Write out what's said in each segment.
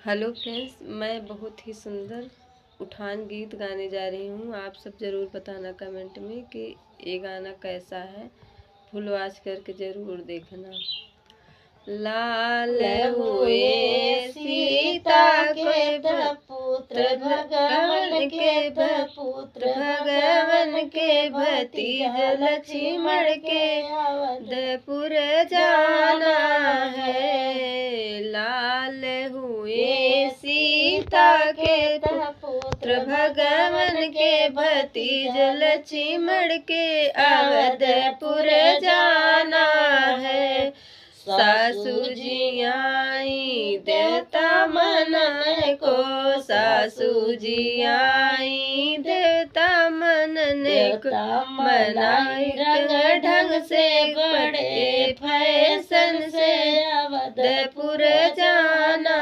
Hello friends, मैं बहुत ही सुंदर उठान गीत गाने जा रही हूँ। आप सब ज़रूर बताना कमेंट में कि ये गाना कैसा है। फुल वॉच करके ज़रूर देखना। लाल हुए सीता के पुत्र भगवान के पुत्र भगवान के भतीज लक्ष्मण के अवधपुर जाना है। लाल हुए सीता के पुत्र भगवान के भतीज लक्ष्मण के अवधपुर जाना है। सासू जी आई देवता मनने को, सासू जी आई देवता मनने को, मनाई रंग ढंग से बड़े फैशन से अवधपुर जाना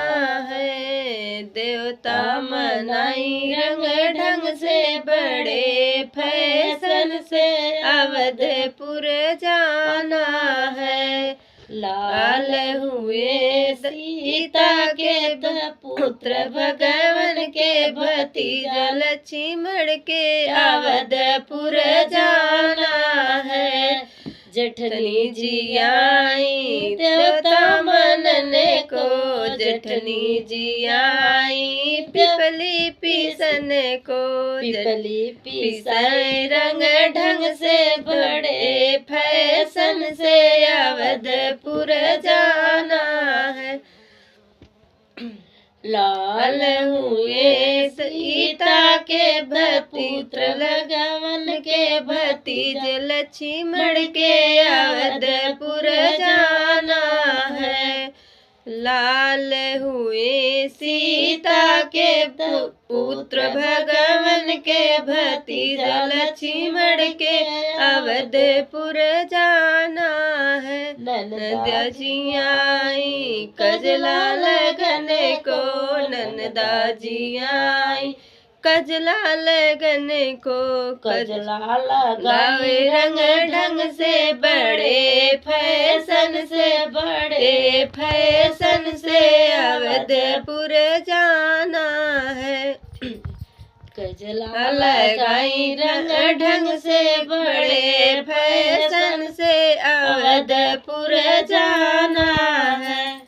है। देवता मनाई रंग ढंग से बड़े फैशन से अवधपुर जाना है। लाल हुए सीता के पुत्र भगवान के भतीज लक्ष्मण के अवधपुर जाना है। जेठनी जी आई देवता मनने को, जेठनी जी आई पिपली पीसने को, पिपली पीसे रंग ढंग से बड़े फैशन से अवधपुर जाना है। लाल हुए सीता के पुत्र भगवान के भतीज लक्ष्मण के अवधपुर जाना है। लाल हुए सीता के पुत्र भगवान के भतीज लक्ष्मण के अवधपुर जाना है। ननदा जी आई कजला लगने को, ननदा जी आई कजला लगने को, कजला लगावे रंग ढंग से बड़े फैशन से, बड़े फैशन से अवधपुर जाना है। कजला लगाई रंग ढंग से बड़े फैशन से अवधपुर जाना है।